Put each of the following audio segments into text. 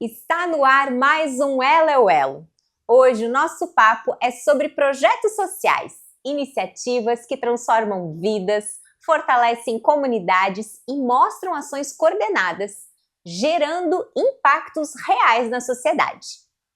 Está no ar mais um Elo é o Elo. Hoje o nosso papo é sobre projetos sociais, iniciativas que transformam vidas, fortalecem comunidades e mostram ações coordenadas, gerando impactos reais na sociedade.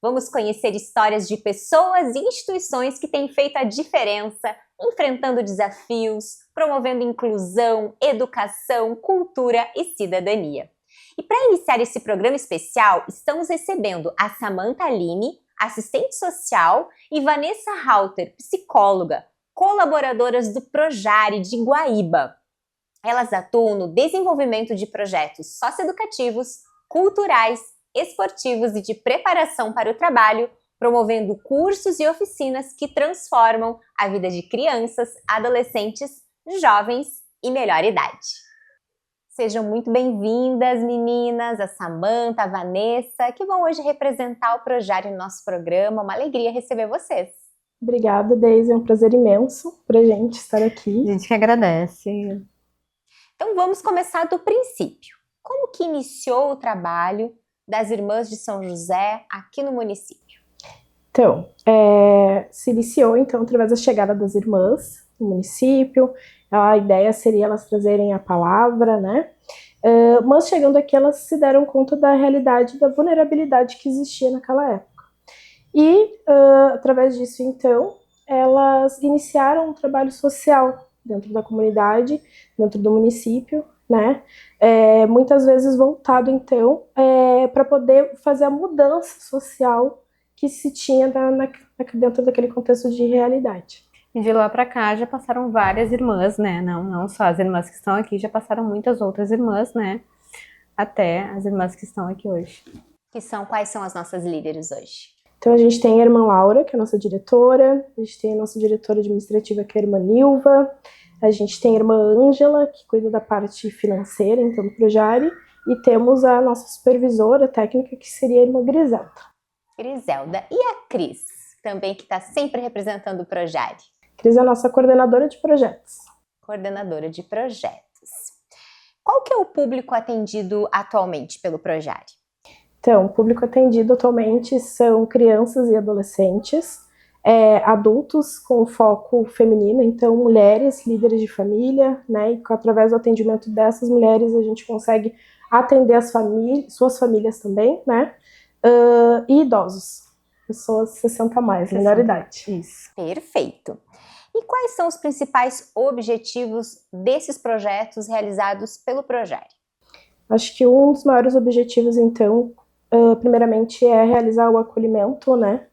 Vamos conhecer histórias de pessoas e instituições que têm feito a diferença, enfrentando desafios, promovendo inclusão, educação, cultura e cidadania. E para iniciar esse programa especial, estamos recebendo a Samantha Aline, assistente social, e Vanessa Halter, psicóloga, colaboradoras do Projare de Guaíba. Elas atuam no desenvolvimento de projetos socioeducativos, culturais, esportivos e de preparação para o trabalho, promovendo cursos e oficinas que transformam a vida de crianças, adolescentes, jovens e melhor idade. Sejam muito bem-vindas, meninas, a Samantha, a Vanessa, que vão hoje representar o Projare no nosso programa. Uma alegria receber vocês. Obrigada, Deise. É um prazer imenso pra gente estar aqui. A gente que agradece. Então vamos começar do princípio. Como que iniciou o trabalho das Irmãs de São José aqui no município? Então, se iniciou através da chegada das irmãs no município. A ideia seria elas trazerem a palavra, né? Mas chegando aqui, elas se deram conta da realidade, da vulnerabilidade que existia naquela época. E, através disso, então, elas iniciaram um trabalho social dentro da comunidade, dentro do município, né? Muitas vezes voltado, então, para poder fazer a mudança social que se tinha dentro daquele contexto de realidade. E de lá para cá já passaram várias irmãs, né? Não só as irmãs que estão aqui, já passaram muitas outras irmãs, né? Até as irmãs que estão aqui hoje. Quais são as nossas líderes hoje? Então a gente tem a irmã Laura, que é a nossa diretora, a gente tem a nossa diretora administrativa, que é a irmã Nilva, a gente tem a irmã Ângela, que cuida da parte financeira, então, do Projare, e temos a nossa supervisora técnica, que seria a irmã Griselda. Griselda. E a Cris, também que está sempre representando o Projare? Cris é a nossa coordenadora de projetos. Coordenadora de projetos. Qual que é o público atendido atualmente pelo Projare? Então, o público atendido atualmente são crianças e adolescentes, adultos com foco feminino, então mulheres, líderes de família, né? E através do atendimento dessas mulheres a gente consegue atender suas famílias também, né? E idosos, pessoas 60 a mais, menor idade. Isso. Perfeito. E quais são os principais objetivos desses projetos realizados pelo Projare? Acho que um dos maiores objetivos, então, primeiramente é realizar o acolhimento, né,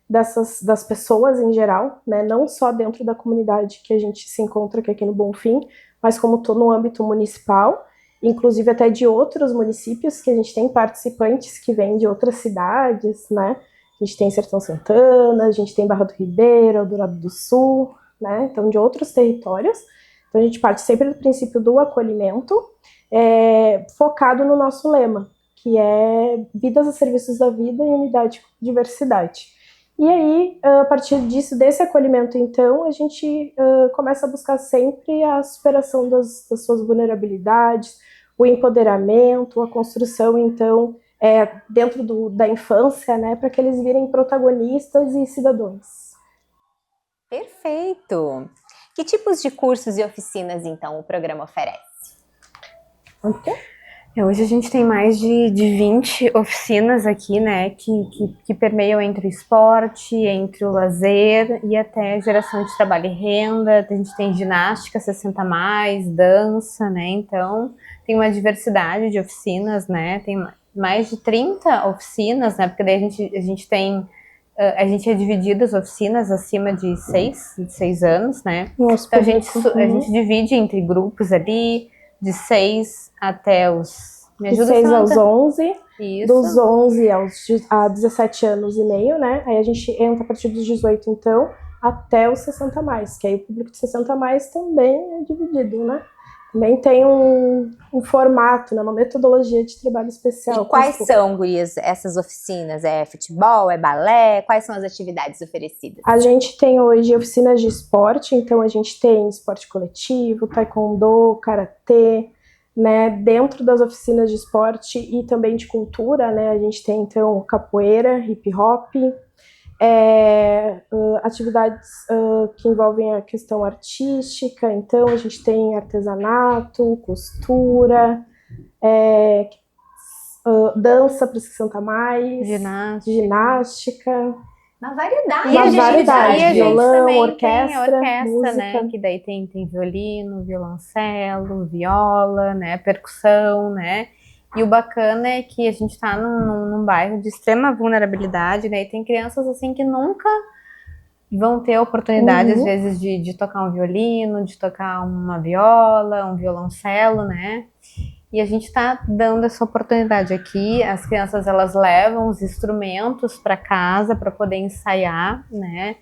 das pessoas em geral, né, não só dentro da comunidade que a gente se encontra aqui no Bonfim, mas como no âmbito municipal, inclusive até de outros municípios, que a gente tem participantes que vêm de outras cidades, né, a gente tem Sertão Santana, a gente tem Barra do Ribeiro, Eldorado do Sul, né, então de outros territórios. Então a gente parte sempre do princípio do acolhimento, focado no nosso lema, que é vidas a serviços da vida e unidade com diversidade. E aí, a partir desse acolhimento, então, a gente começa a buscar sempre a superação das suas vulnerabilidades, o empoderamento, a construção, então, dentro da infância, né, para que eles virem protagonistas e cidadãos. Perfeito! Que tipos de cursos e oficinas, então, o programa oferece? Hoje a gente tem mais de 20 oficinas aqui, né, que permeiam entre o esporte, entre o lazer e até geração de trabalho e renda. A gente tem ginástica 60 a mais, dança, né, então tem uma diversidade de oficinas, né, tem mais de 30 oficinas, né, porque daí a gente tem, a gente é dividido as oficinas acima de 6 anos, né, Nossa, então a gente divide entre grupos ali, de 6 até os... Me ajuda, de 6 Samantha? aos 11, Isso. Dos 11 a 17 anos e meio, né? Aí a gente entra a partir dos 18, então, até os 60 a mais, que aí o público de 60 a mais também é dividido, né? Também tem um formato, né? Uma metodologia de trabalho especial. E quais são, gurias, essas oficinas? É futebol, é balé? Quais são as atividades oferecidas? A gente tem hoje oficinas de esporte, então a gente tem esporte coletivo, taekwondo, karatê, né? Dentro das oficinas de esporte e também de cultura, né? A gente tem, então, capoeira, hip hop, atividades que envolvem a questão artística, então a gente tem artesanato, costura, dança para os que santa mais, ginástica. Uma variedade. Uma variedade, E a gente violão, também orquestra, tem a orquestra, música. né? Que daí tem violino, violoncelo, viola, né? Percussão, né? E o bacana é que a gente tá num bairro de extrema vulnerabilidade, né? E tem crianças assim que nunca vão ter a oportunidade, às vezes, de tocar um violino, de tocar uma viola, um violoncelo, né? E a gente está dando essa oportunidade aqui. As crianças, elas levam os instrumentos para casa para poder ensaiar, né?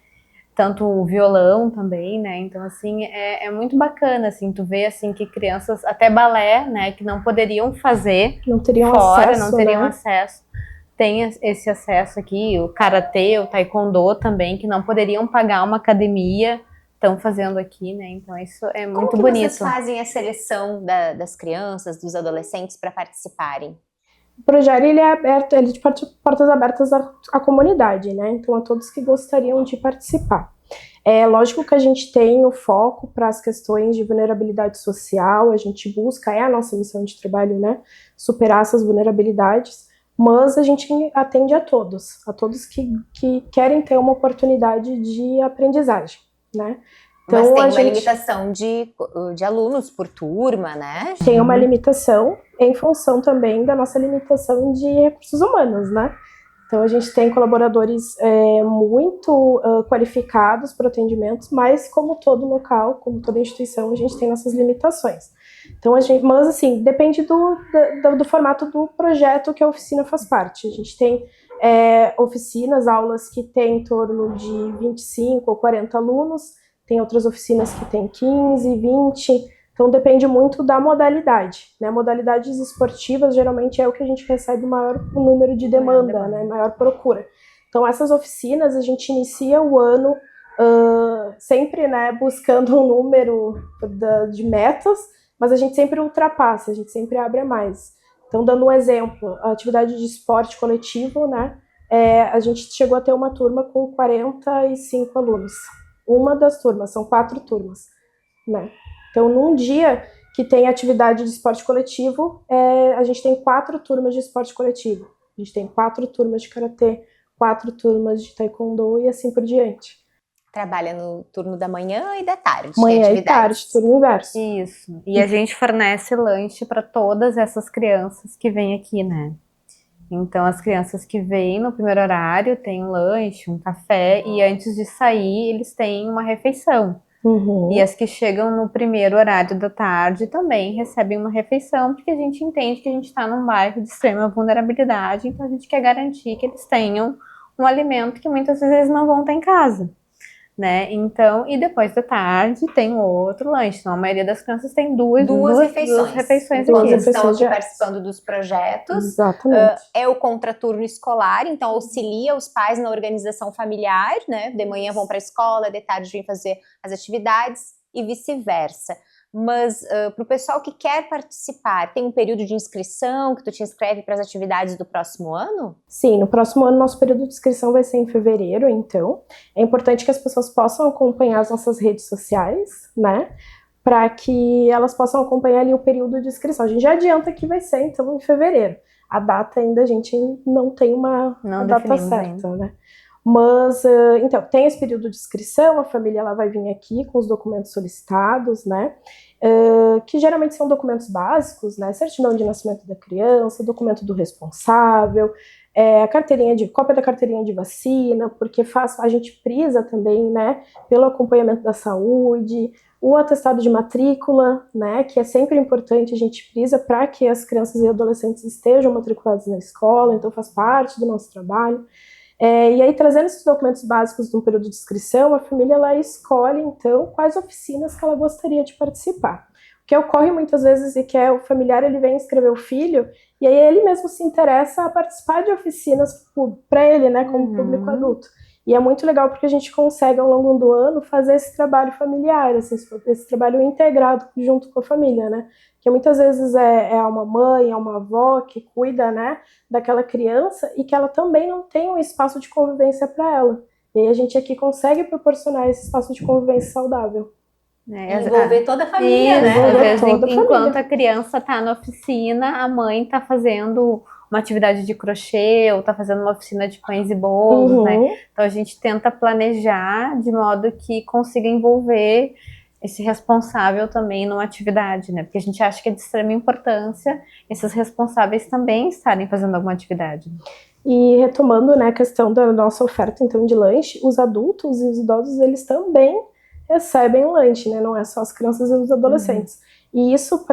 Tanto o violão também, né? Então, assim, é muito bacana, assim, tu vê, assim, que crianças, até balé, né? Que não poderiam fazer não teriam fora, acesso, não teriam né? acesso. Tem esse acesso aqui, o karatê, o taekwondo também, que não poderiam pagar uma academia, estão fazendo aqui, né? Então isso é muito bonito. Como vocês fazem a seleção das crianças, dos adolescentes para participarem? O Projari, ele é aberto, ele é de portas abertas à comunidade, né? Então, a todos que gostariam de participar. É lógico que a gente tem o foco para as questões de vulnerabilidade social, a gente busca, é a nossa missão de trabalho, né? Superar essas vulnerabilidades, mas a gente atende a todos que querem ter uma oportunidade de aprendizagem, né? Então, mas tem uma limitação de alunos por turma, né? Tem uma limitação em função também da nossa limitação de recursos humanos, né? Então, a gente tem colaboradores muito qualificados para atendimentos, mas como todo local, como toda instituição, a gente tem nossas limitações. Então, mas assim, depende do formato do projeto que a oficina faz parte. A gente tem oficinas, aulas que têm em torno de 25 ou 40 alunos, tem outras oficinas que têm 15, 20, então depende muito da modalidade, né? Modalidades esportivas geralmente é o que a gente recebe maior número de demanda, né? Maior procura. Então essas oficinas a gente inicia o ano sempre, né, buscando um número de metas, mas a gente sempre ultrapassa, a gente sempre abre a mais. Então, dando um exemplo, a atividade de esporte coletivo, né? A gente chegou a ter uma turma com 45 alunos. Uma das turmas, são 4 turmas, né? Então, num dia que tem atividade de esporte coletivo, a gente tem 4 turmas de esporte coletivo. A gente tem 4 turmas de karatê, 4 turmas de taekwondo e assim por diante. Trabalha no turno da manhã e da tarde. Manhã e tarde, turno inverso. Isso. E a gente fornece lanche para todas essas crianças que vêm aqui, né? Então, as crianças que vêm no primeiro horário têm um lanche, um café, e antes de sair, eles têm uma refeição. E as que chegam no primeiro horário da tarde também recebem uma refeição, porque a gente entende que a gente está num bairro de extrema vulnerabilidade, então a gente quer garantir que eles tenham um alimento que muitas vezes eles não vão ter em casa. Né? Então, e depois da tarde tem outro lanche. Então, a maioria das crianças tem duas refeições. Então, eles estão aqui participando dos projetos. Exatamente. É o contraturno escolar, então auxilia os pais na organização familiar, né? De manhã vão para a escola, de tarde vêm fazer as atividades e vice-versa. Mas para o pessoal que quer participar, tem um período de inscrição que tu te inscreve para as atividades do próximo ano? Sim, no próximo ano nosso período de inscrição vai ser em fevereiro, então é importante que as pessoas possam acompanhar as nossas redes sociais, né, para que elas possam acompanhar ali o período de inscrição. A gente já adianta que vai ser, então, em fevereiro. A data ainda a gente não tem uma data certa, né? Mas, então, tem esse período de inscrição, a família ela vai vir aqui com os documentos solicitados, né? Que geralmente são documentos básicos, né? Certidão de nascimento da criança, documento do responsável, cópia da carteirinha de vacina, porque a gente prisa também, né, pelo acompanhamento da saúde, o atestado de matrícula, né, que é sempre importante, a gente prisa para que as crianças e adolescentes estejam matriculadas na escola, então faz parte do nosso trabalho. E aí, trazendo esses documentos básicos do período de inscrição, a família ela escolhe, então, quais oficinas que ela gostaria de participar. O que ocorre muitas vezes é que o familiar ele vem inscrever o filho e aí ele mesmo se interessa a participar de oficinas para ele, né, como público adulto. E é muito legal porque a gente consegue, ao longo do ano, fazer esse trabalho familiar, assim, esse trabalho integrado junto com a família, né? Que muitas vezes é uma mãe, é uma avó que cuida, né, daquela criança e que ela também não tem um espaço de convivência para ela. E aí a gente aqui consegue proporcionar esse espaço de convivência saudável. Envolver toda a família, né? Às vezes, enquanto família. a criança está na oficina, a mãe está fazendo uma atividade de crochê ou está fazendo uma oficina de pães e bolos, né? Então a gente tenta planejar de modo que consiga envolver esse responsável também numa atividade, né? Porque a gente acha que é de extrema importância esses responsáveis também estarem fazendo alguma atividade. E retomando, né, a questão da nossa oferta, então, de lanche, os adultos e os idosos, eles também recebem lanche, né? Não é só as crianças e os adolescentes. E isso,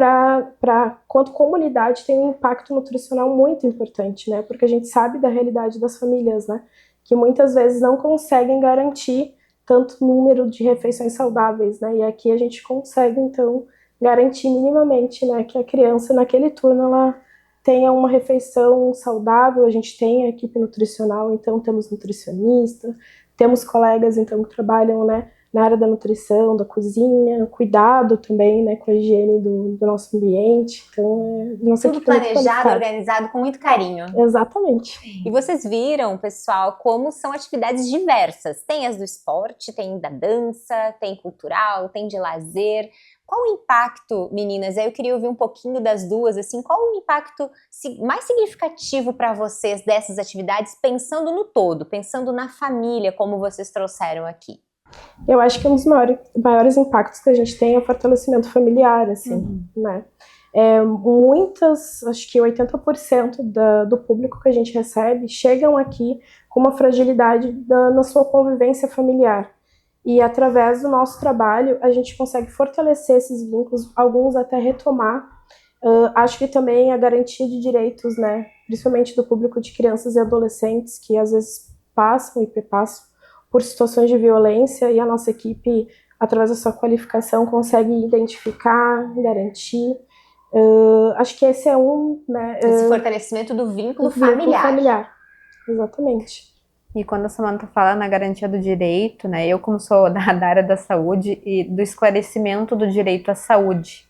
quanto comunidade, tem um impacto nutricional muito importante, né? Porque a gente sabe da realidade das famílias, né? Que muitas vezes não conseguem garantir tanto número de refeições saudáveis, né? E aqui a gente consegue, então, garantir minimamente, né, que a criança, naquele turno, ela tenha uma refeição saudável. A gente tem a equipe nutricional, então temos nutricionista, temos colegas, então, que trabalham, né, na área da nutrição, da cozinha, cuidado também, né, com a higiene do nosso ambiente. Então, tudo planejado, organizado com muito carinho. Exatamente. E vocês viram, pessoal, como são atividades diversas. Tem as do esporte, tem da dança, tem cultural, tem de lazer. Qual o impacto, meninas? Eu queria ouvir um pouquinho das duas, assim, qual o impacto mais significativo para vocês dessas atividades, pensando no todo, pensando na família, como vocês trouxeram aqui? Eu acho que um dos maiores impactos que a gente tem é o fortalecimento familiar, assim, né? Acho que 80% do público que a gente recebe chegam aqui com uma fragilidade na sua convivência familiar. E através do nosso trabalho, a gente consegue fortalecer esses vínculos, alguns até retomar. Acho que também a garantia de direitos, né, principalmente do público de crianças e adolescentes, que às vezes passam e perpassam por situações de violência, e a nossa equipe, através da sua qualificação, consegue identificar, garantir. Acho que esse é né? Esse fortalecimento do vínculo familiar. Exatamente. E quando a Samantha fala na garantia do direito, né, eu como sou da área da saúde e do esclarecimento do direito à saúde,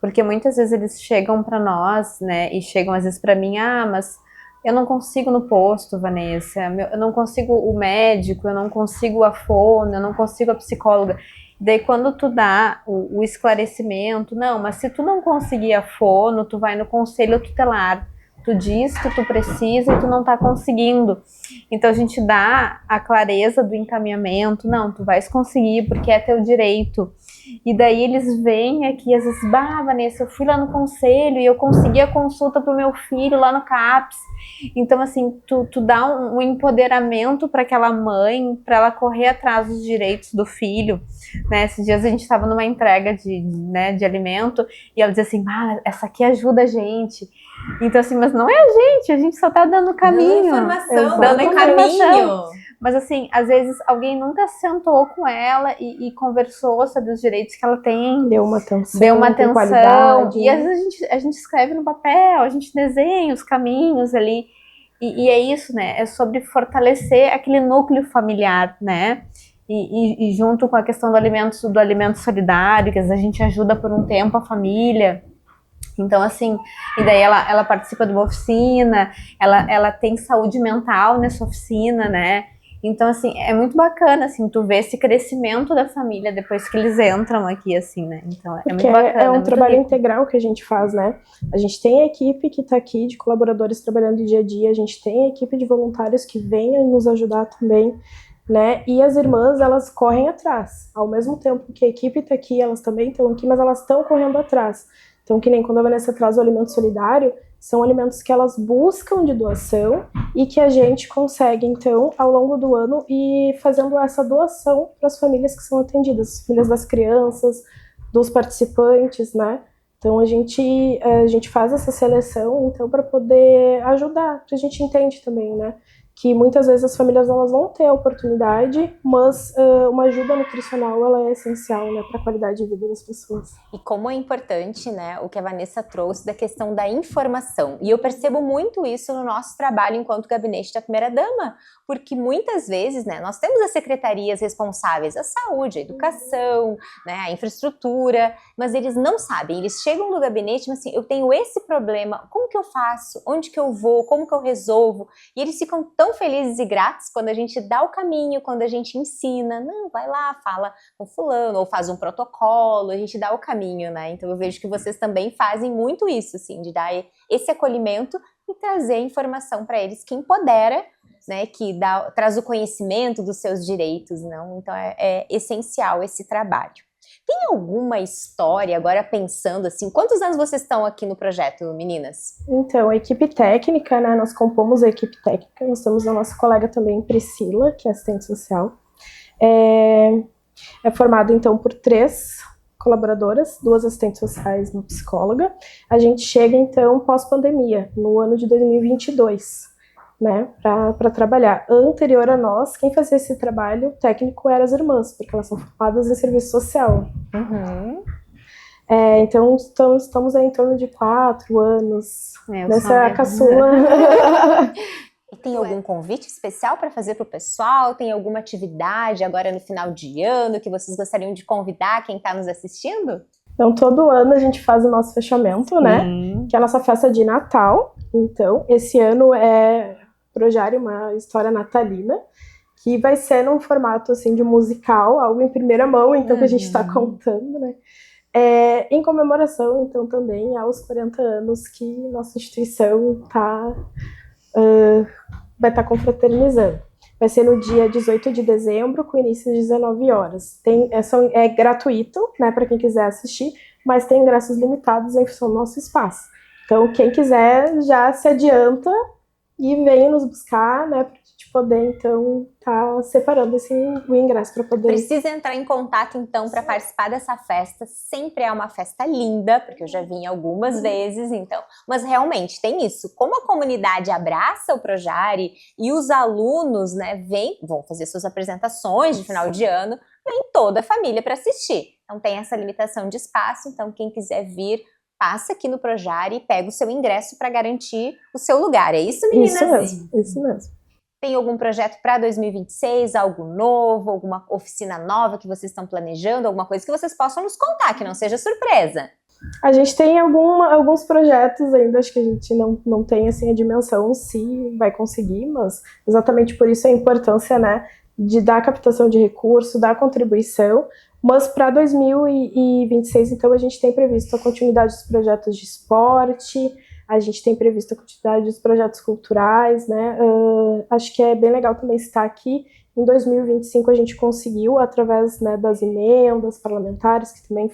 porque muitas vezes eles chegam para nós, né, e chegam às vezes para mim, mas eu não consigo no posto, Vanessa, eu não consigo o médico, eu não consigo a fono, eu não consigo a psicóloga. Daí quando tu dá o esclarecimento, não, mas se tu não conseguir a fono, tu vai no conselho tutelar. Tu diz que tu precisa e tu não tá conseguindo. Então a gente dá a clareza do encaminhamento. Não, tu vais conseguir porque é teu direito. E daí eles vêm aqui, às vezes, Vanessa, eu fui lá no conselho e eu consegui a consulta pro meu filho lá no CAPS. Então, assim, tu dá um empoderamento para aquela mãe, para ela correr atrás dos direitos do filho, né? Esses dias a gente estava numa entrega de alimento e ela dizia assim, essa aqui ajuda a gente. Então, assim, mas não é a gente só tá dando caminho. Dando caminho. Mas, assim, às vezes alguém nunca sentou com ela e conversou sobre os direitos que ela tem. Deu uma atenção. E às vezes a gente escreve no papel, a gente desenha os caminhos ali. E é isso, né? É sobre fortalecer aquele núcleo familiar, né? E junto com a questão do alimento solidário, que às vezes a gente ajuda por um tempo a família. Então, assim, e daí ela participa de uma oficina, ela tem saúde mental nessa oficina, né? Então, assim, é muito bacana, assim, tu ver esse crescimento da família depois que eles entram aqui, assim, né? Então, é muito bacana. É um trabalho integral que a gente faz, né? A gente tem a equipe que tá aqui, de colaboradores trabalhando dia a dia, a gente tem a equipe de voluntários que vem nos ajudar também, né? E as irmãs, elas correm atrás. Ao mesmo tempo que a equipe tá aqui, elas também estão aqui, mas elas estão correndo atrás. Então, que nem quando a Vanessa traz o alimento solidário, são alimentos que elas buscam de doação e que a gente consegue, então, ao longo do ano, ir fazendo essa doação para as famílias que são atendidas, as famílias das crianças, dos participantes, né? Então, a gente faz essa seleção, então, para poder ajudar, porque a gente entende também, né? que muitas vezes as famílias elas vão ter a oportunidade, mas uma ajuda nutricional ela é essencial, né, para a qualidade de vida das pessoas. E como é importante, né, o que a Vanessa trouxe da questão da informação. E eu percebo muito isso no nosso trabalho enquanto gabinete da primeira-dama, porque muitas vezes, né, nós temos as secretarias responsáveis, a saúde, a educação, né, a infraestrutura, mas eles não sabem, eles chegam no gabinete, mas assim, eu tenho esse problema, como que eu faço? Onde que eu vou? Como que eu resolvo? E eles ficam tão felizes e gratos quando a gente dá o caminho, quando a gente ensina, não, vai lá, fala com fulano, ou faz um protocolo, a gente dá o caminho, né? Então eu vejo que vocês também fazem muito isso, assim, de dar esse acolhimento e trazer informação para eles que empodera, né, que traz o conhecimento dos seus direitos, não? Então é essencial esse trabalho. Tem alguma história, agora pensando assim, quantos anos vocês estão aqui no projeto, meninas? Então, a equipe técnica, né, nós compomos a equipe técnica, nós temos a nossa colega também, Priscila, que é assistente social. É formada, então, por 3 colaboradoras, 2 assistentes sociais e uma psicóloga. A gente chega, então, pós-pandemia, no ano de 2022. Né, para trabalhar. Anterior a nós, quem fazia esse trabalho técnico eram as irmãs, porque elas são formadas em serviço social. Uhum. Então, estamos aí em torno de 4 anos nessa sou caçula. E tem algum convite especial para fazer para o pessoal? Tem alguma atividade agora no final de ano que vocês gostariam de convidar quem está nos assistindo? Então, todo ano a gente faz o nosso fechamento, né? Que é a nossa festa de Natal. Então, esse ano é Projari, uma história natalina, que vai ser num formato, assim, de musical, algo em primeira mão, então, que a gente está contando, né? Em comemoração, então, também aos 40 anos que nossa instituição vai estar confraternizando. Vai ser no dia 18 de dezembro, com início às 19 horas. É gratuito, né, para quem quiser assistir, mas tem ingressos limitados em função do nosso espaço. Então, quem quiser já se adianta e vem nos buscar, né, para a gente poder, então, tá separando o ingresso para poder... Precisa entrar em contato, então, para participar dessa festa. Sempre é uma festa linda, porque eu já vim algumas vezes, então. Mas, realmente, tem isso. Como a comunidade abraça o Projari e os alunos, né, vão fazer suas apresentações de final de ano, vem toda a família para assistir. Não tem essa limitação de espaço, então, quem quiser vir, passa aqui no Projari e pega o seu ingresso para garantir o seu lugar. É isso, meninas? Isso mesmo. Tem algum projeto para 2026, algo novo, alguma oficina nova que vocês estão planejando, alguma coisa que vocês possam nos contar, que não seja surpresa? A gente tem alguns projetos ainda, acho que a gente não tem assim, a dimensão se vai conseguir, mas exatamente por isso a importância, né, de dar captação de recurso, dar contribuição. Mas para 2026, então, a gente tem previsto a continuidade dos projetos de esporte, a gente tem previsto a continuidade dos projetos culturais, né? Acho que é bem legal também estar aqui. Em 2025 a gente conseguiu, através, né, das emendas parlamentares, que também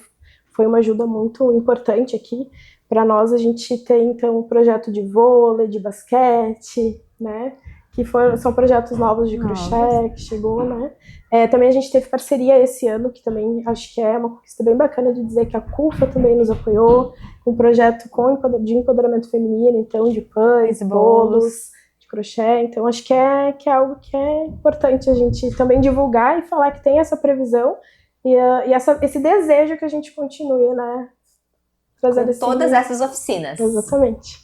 foi uma ajuda muito importante aqui. Para nós, a gente tem, então, um projeto de vôlei, de basquete, né? Que são projetos novos de crochê, que chegou, né? Também a gente teve parceria esse ano, que também acho que é uma conquista bem bacana de dizer que a CUFA também nos apoiou, um projeto de empoderamento feminino, então, de pães, bolos, de crochê. Então, acho que é algo que é importante a gente também divulgar e falar que tem essa previsão e esse desejo que a gente continue, né? Com todas essas oficinas. Exatamente.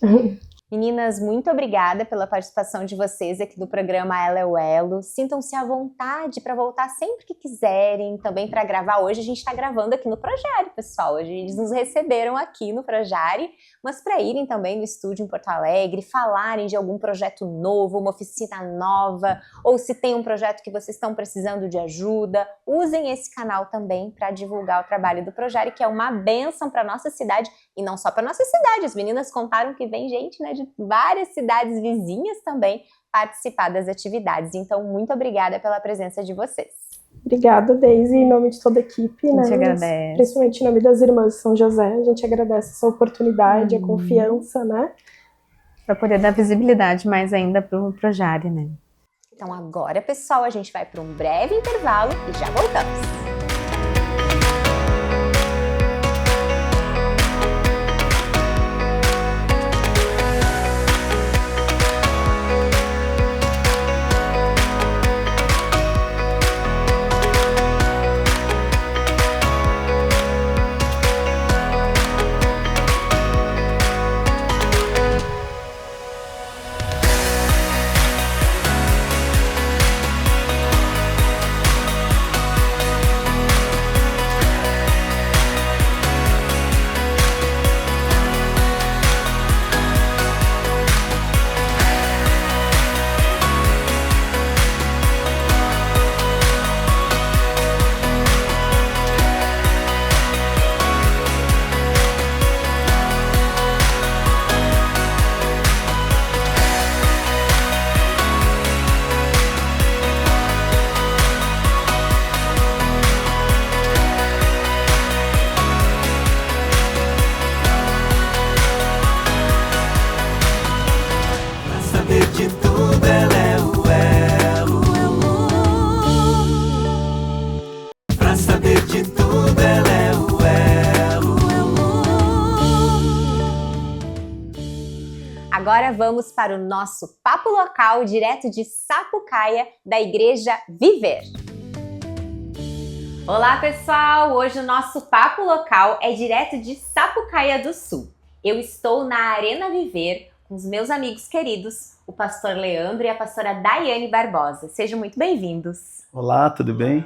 Meninas, muito obrigada pela participação de vocês aqui do programa Ela é o Elo. Sintam-se à vontade para voltar sempre que quiserem, também para gravar. Hoje a gente está gravando aqui no Projari, pessoal. Hoje eles nos receberam aqui no Projari, mas para irem também no estúdio em Porto Alegre, falarem de algum projeto novo, uma oficina nova, ou se tem um projeto que vocês estão precisando de ajuda, usem esse canal também para divulgar o trabalho do Projari, que é uma bênção para nossa cidade, e não só para nossa cidade. As meninas contaram que vem gente, né, de várias cidades vizinhas também participar das atividades. Então, muito obrigada pela presença de vocês. Obrigada, Deise, em nome de toda a equipe, a gente né? agradece. Principalmente em nome das irmãs de São José, a gente agradece essa oportunidade, a confiança, né? Para poder dar visibilidade mais ainda para o Projari, né? Então agora, pessoal, a gente vai para um breve intervalo e já voltamos. Agora vamos para o nosso papo local, direto de Sapucaia, da Igreja Viver. Olá pessoal, hoje o nosso papo local é direto de Sapucaia do Sul. Eu estou na Arena Viver com os meus amigos queridos, o pastor Leandro e a pastora Daiane Barbosa. Sejam muito bem-vindos. Olá, tudo bem?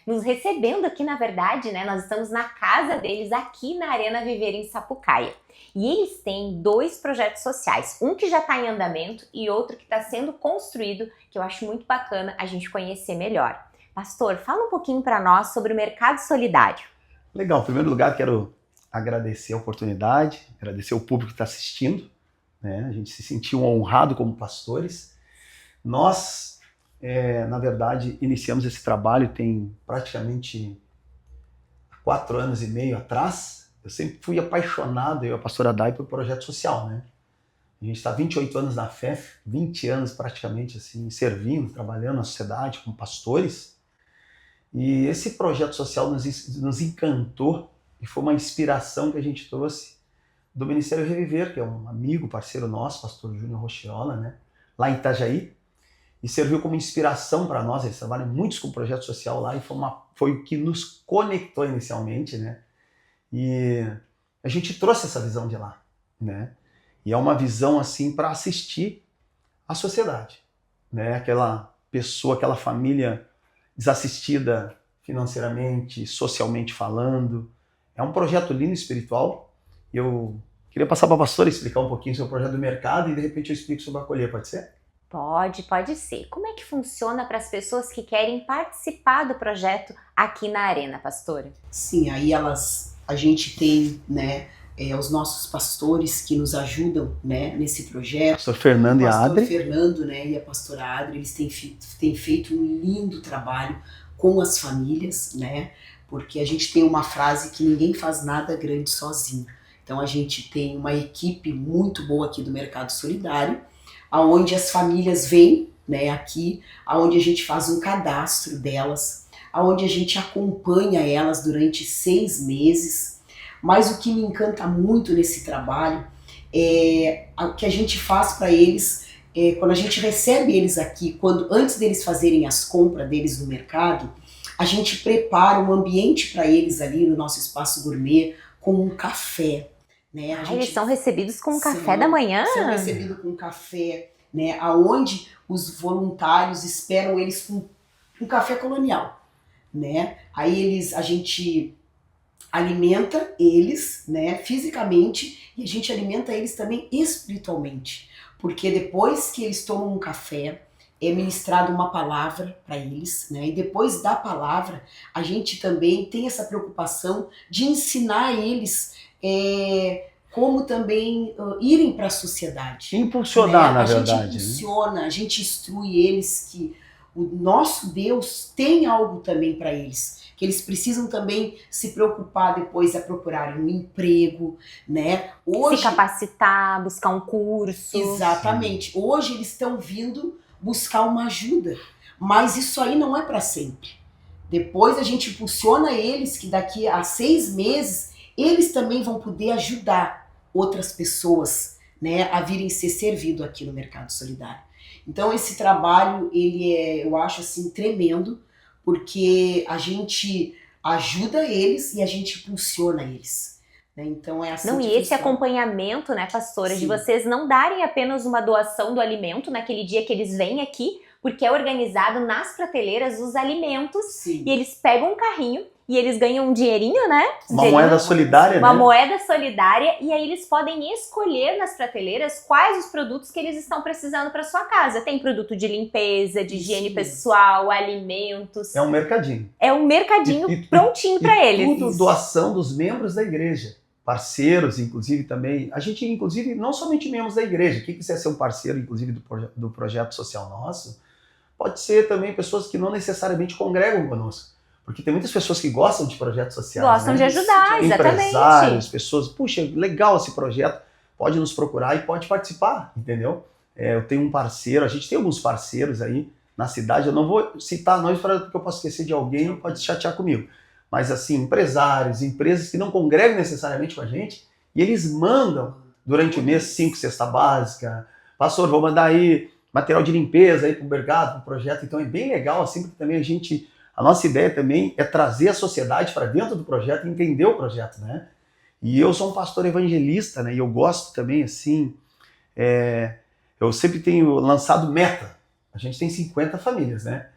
Nos recebendo aqui, na verdade, né? Nós estamos na casa deles aqui na Arena Viver em Sapucaia. E eles têm 2 projetos sociais, um que já está em andamento e outro que está sendo construído, que eu acho muito bacana a gente conhecer melhor. Pastor, fala um pouquinho para nós sobre o Mercado Solidário. Legal, em primeiro lugar quero agradecer a oportunidade, agradecer o público que está assistindo, né? A gente se sentiu honrado como pastores. Nós, na verdade, iniciamos esse trabalho tem praticamente 4 anos e meio atrás. Eu sempre fui apaixonado, eu e a pastora Dai, por projeto social, né? A gente está 28 anos na fé, 20 anos praticamente assim, servindo, trabalhando na sociedade como pastores. E esse projeto social nos encantou e foi uma inspiração que a gente trouxe do Ministério Reviver, que é um amigo, parceiro nosso, pastor Júnior Rochiola, né? Lá em Itajaí. E serviu como inspiração para nós. Eles trabalham muito com o projeto social lá e foi o que nos conectou inicialmente, né? E a gente trouxe essa visão de lá, né? E é uma visão assim para assistir a sociedade, né? Aquela pessoa, aquela família desassistida financeiramente, socialmente falando. É um projeto lindo e espiritual. Eu queria passar para a pastora explicar um pouquinho sobre o projeto do mercado e de repente eu explico sobre a acolher, pode ser? Pode ser. Como é que funciona para as pessoas que querem participar do projeto aqui na Arena, pastora? Sim, aí a gente tem, né, os nossos pastores que nos ajudam, né, nesse projeto. Pastor Fernando e a Adri. O pastor Fernando, né, e a pastora Adri, eles têm feito um lindo trabalho com as famílias, né, porque a gente tem uma frase que ninguém faz nada grande sozinho. Então a gente tem uma equipe muito boa aqui do Mercado Solidário, aonde as famílias vêm, né, aqui, aonde a gente faz um cadastro delas, aonde a gente acompanha elas durante 6 meses. Mas o que me encanta muito nesse trabalho é o que a gente faz para eles, quando a gente recebe eles aqui, antes deles fazerem as compras deles no mercado, a gente prepara um ambiente para eles ali no nosso espaço gourmet com um café. Né? Eles são recebidos com um café da manhã? São recebidos com café, né? Aonde os voluntários esperam eles com um café colonial, né? Aí a gente alimenta eles, né, fisicamente, e a gente alimenta eles também espiritualmente, porque depois que eles tomam um café, é ministrada uma palavra para eles, né? E depois da palavra, a gente também tem essa preocupação de ensinar eles como também irem para a sociedade. Impulsionar, né? na verdade. A gente impulsiona, a gente instrui eles que o nosso Deus tem algo também para eles, que eles precisam também se preocupar depois a procurarem um emprego, né? Se capacitar, buscar um curso. Exatamente. Hoje eles estão vindo buscar uma ajuda, mas isso aí não é para sempre. Depois a gente impulsiona eles que daqui a 6 meses eles também vão poder ajudar outras pessoas, né, a virem ser servido aqui no Mercado Solidário. Então esse trabalho, ele eu acho assim, tremendo, porque a gente ajuda eles e a gente impulsiona eles. Né? Então é assim. E esse acompanhamento, né, pastora, Sim. de vocês não darem apenas uma doação do alimento naquele dia que eles vêm aqui, porque é organizado nas prateleiras os alimentos. Sim. E eles pegam um carrinho e eles ganham um dinheirinho, né? Moeda solidária, uma moeda solidária, e aí eles podem escolher nas prateleiras quais os produtos que eles estão precisando para sua casa. Tem produto de limpeza, de higiene pessoal, alimentos. É um mercadinho. É um mercadinho prontinho para eles. Tudo doação dos membros da igreja. Parceiros, inclusive, também. A gente, inclusive, não somente membros da igreja. Quem quiser ser um parceiro, inclusive, do projeto social nosso, pode ser também pessoas que não necessariamente congregam conosco. Porque tem muitas pessoas que gostam de projetos sociais. Gostam de ajudar, exatamente. Empresários, pessoas, puxa, legal esse projeto, pode nos procurar e pode participar, entendeu? Eu tenho um parceiro, a gente tem alguns parceiros aí na cidade, eu não vou citar nomes porque eu posso esquecer de alguém, pode se chatear comigo. Mas assim, empresários, empresas que não congregam necessariamente com a gente, e eles mandam durante o mês 5 cesta básica. Pastor, vou mandar aí material de limpeza aí para o mercado, para o projeto. Então é bem legal, assim, porque também a nossa ideia também é trazer a sociedade para dentro do projeto e entender o projeto, né? E eu sou um pastor evangelista, né? E eu gosto também, assim, eu sempre tenho lançado meta. A gente tem 50 famílias, né?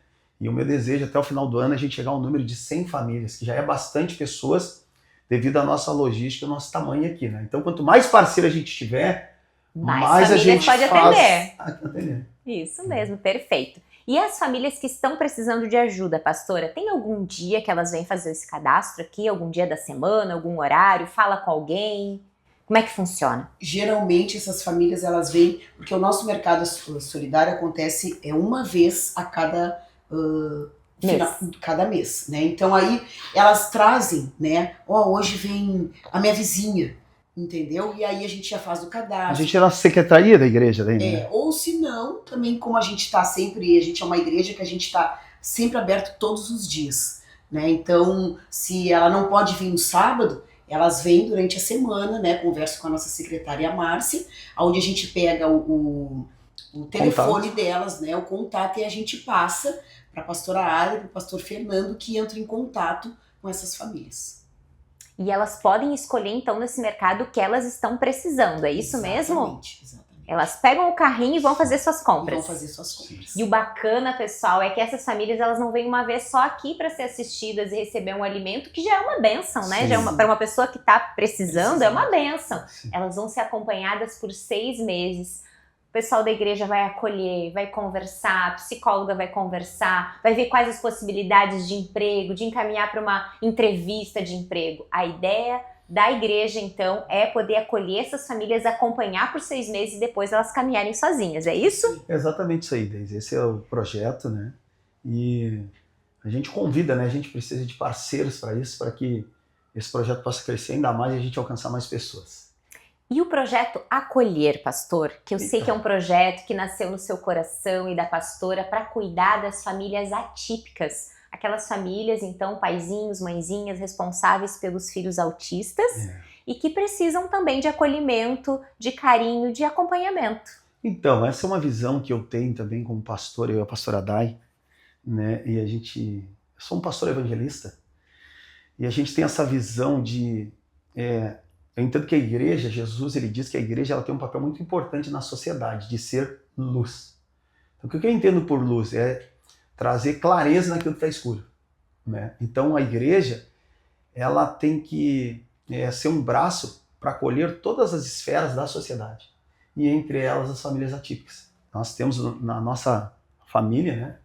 E o meu desejo até o final do ano é a gente chegar ao número de 100 famílias, que já é bastante pessoas devido à nossa logística e ao nosso tamanho aqui, né? Então, quanto mais parceiro a gente tiver, mais a gente pode faz atender. Isso mesmo, perfeito. E as famílias que estão precisando de ajuda, pastora, tem algum dia que elas vêm fazer esse cadastro aqui? Algum dia da semana, algum horário? Fala com alguém? Como é que funciona? Geralmente essas famílias elas vêm, porque o nosso mercado solidário acontece uma vez a cada mês, né? Então aí elas trazem, né? Hoje vem a minha vizinha, entendeu? E aí a gente já faz o cadastro. A gente é na secretaria da igreja, né? Ou se não, também como a gente é uma igreja que a gente está sempre aberto todos os dias, né? Então, se ela não pode vir no sábado, elas vêm durante a semana, né? Converso com a nossa secretária Márcia, onde a gente pega o telefone delas, né? O contato, e a gente passa para a pastora Adri, para o pastor Fernando, que entra em contato com essas famílias. E elas podem escolher, então, nesse mercado o que elas estão precisando, é isso mesmo? Exatamente. Elas pegam o carrinho e vão fazer suas compras. E o bacana, pessoal, é que essas famílias elas não vêm uma vez só aqui para ser assistidas e receber um alimento, que já é uma bênção, né? Para uma pessoa que está precisando, é uma bênção. Sim. Elas vão ser acompanhadas por 6 meses. O pessoal da igreja vai acolher, vai conversar, a psicóloga vai conversar, vai ver quais as possibilidades de emprego, de encaminhar para uma entrevista de emprego. A ideia da igreja, então, é poder acolher essas famílias, acompanhar por 6 meses e depois elas caminharem sozinhas, é isso? É exatamente isso aí, Deise. Esse é o projeto, né? E a gente convida, né? A gente precisa de parceiros para isso, para que esse projeto possa crescer ainda mais e a gente alcançar mais pessoas. E o projeto Acolher, pastor, que eu sei que é um projeto que nasceu no seu coração e da pastora para cuidar das famílias atípicas. Aquelas famílias, então, paizinhos, mãezinhas responsáveis pelos filhos autistas e que precisam também de acolhimento, de carinho, de acompanhamento. Então, essa é uma visão que eu tenho também como pastor, eu e a pastora Dai, né? E eu sou um pastor evangelista e a gente tem essa visão de... Eu entendo que a igreja, Jesus, ele diz que a igreja ela tem um papel muito importante na sociedade, de ser luz. Então, o que eu entendo por luz é trazer clareza naquilo que está escuro, né? Então, a igreja ela tem que ser um braço para acolher todas as esferas da sociedade, e entre elas as famílias atípicas. Nós temos na nossa família, né,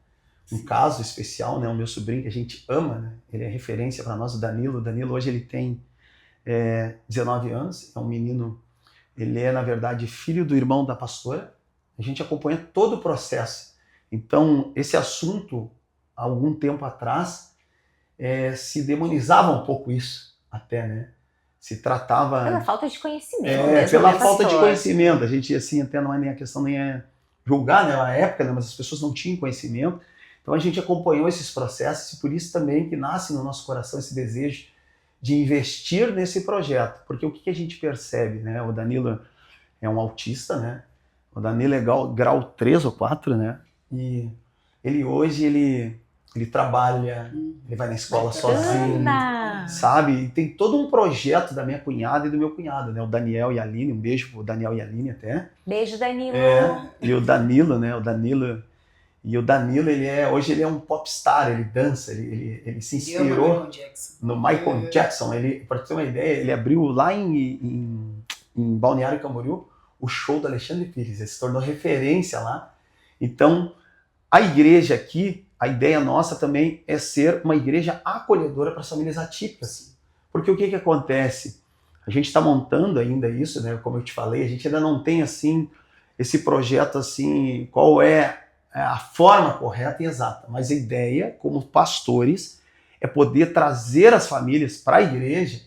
um caso especial, né, o meu sobrinho que a gente ama, né, ele é referência para nós, o Danilo. O Danilo hoje ele tem 19 anos, é um menino, ele é na verdade filho do irmão da pastora. A gente acompanha todo o processo. Então esse assunto, há algum tempo atrás, se demonizava um pouco isso até, né? Se tratava... Pela falta de conhecimento mesmo, pela né, falta de pastor? conhecimento. A gente, assim, até não é nem a questão, nem é julgar, né, na época, né, mas as pessoas não tinham conhecimento. Então a gente acompanhou esses processos e por isso também que nasce no nosso coração esse desejo de investir nesse projeto. Porque o que a gente percebe, né? O Danilo é um autista, né? O Danilo é grau 3 ou 4, né? E ele hoje, ele trabalha, ele vai na escola sozinho, sabe? E tem todo um projeto da minha cunhada e do meu cunhado, né? O Daniel e a Aline, um beijo pro Daniel e a Aline até. Beijo, Danilo. E o Danilo, né? O Danilo, hoje ele é um popstar, ele dança, ele se inspirou no Michael Jackson. Para ter uma ideia, ele abriu lá em Balneário Camboriú o show do Alexandre Pires, ele se tornou referência lá. Então, a igreja aqui, a ideia nossa também é ser uma igreja acolhedora para as famílias atípicas. Porque o que acontece? A gente está montando ainda isso, né? Como eu te falei, a gente ainda não tem assim esse projeto assim, qual é a forma correta e exata. Mas a ideia, como pastores, é poder trazer as famílias para a igreja,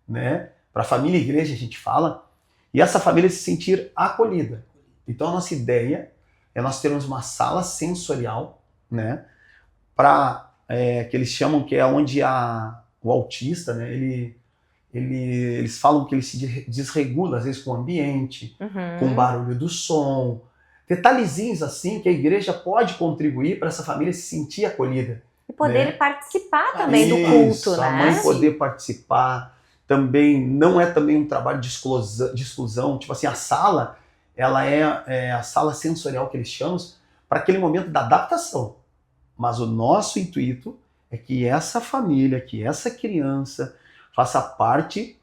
né? Para a família e igreja a gente fala, e essa família se sentir acolhida. Então a nossa ideia é nós termos uma sala sensorial, né? Para que eles chamam que é onde o autista, né? Ele eles falam que ele se desregula, às vezes, com o ambiente, com o barulho do som. Detalhezinhos assim que a igreja pode contribuir para essa família se sentir acolhida. E poder né? participar também do culto, A né? mãe poder participar. Também não é também um trabalho de exclusão. Tipo assim, a sala, ela é a sala sensorial que eles chamam para aquele momento da adaptação. Mas o nosso intuito é que essa família, que essa criança faça parte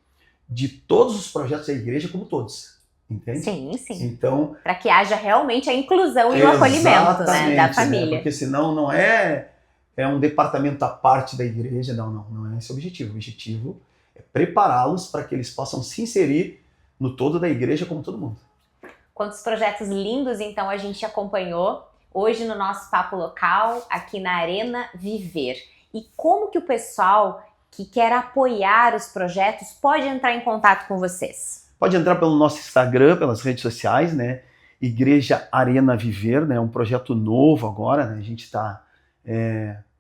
de todos os projetos da igreja como todos. Entende? Sim, sim. Então, para que haja realmente a inclusão e o acolhimento, né, da família. Né? Porque senão não é um departamento à parte da igreja, não é esse o objetivo. O objetivo é prepará-los para que eles possam se inserir no todo da igreja como todo mundo. Quantos projetos lindos, então, a gente acompanhou hoje no nosso Papo Local, aqui na Arena Viver. E como que o pessoal que quer apoiar os projetos pode entrar em contato com vocês? Pode entrar pelo nosso Instagram, pelas redes sociais, né? Igreja Arena Viver, né? Um projeto novo agora, né? A gente está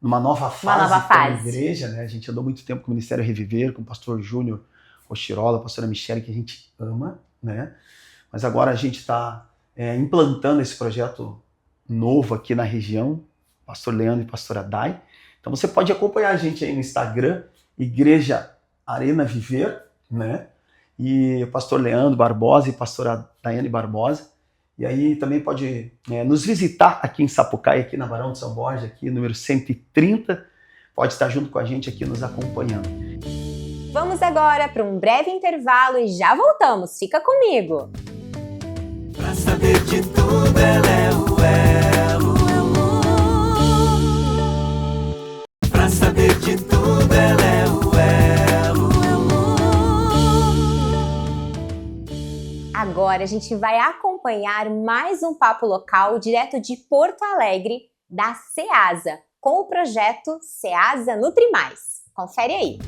numa nova fase como igreja, né? A gente andou muito tempo com o Ministério Reviver, com o pastor Júnior Ochirola, a pastora Michele, que a gente ama, né? Mas agora a gente está implantando esse projeto novo aqui na região, pastor Leandro e pastora Dai. Então você pode acompanhar a gente aí no Instagram, Igreja Arena Viver, né? E o pastor Leandro Barbosa e a pastora Daiane Barbosa. E aí também pode nos visitar aqui em Sapucaí, aqui na Barão de São Borja, aqui número 130. Pode estar junto com a gente aqui nos acompanhando. Vamos agora para um breve intervalo e já voltamos. Fica comigo. Pra saber de tudo, ela é o elo. Pra saber de tudo, ela é o elo. Agora a gente vai acompanhar mais um Papo Local direto de Porto Alegre, da SEASA, com o projeto SEASA Nutri Mais. Confere aí!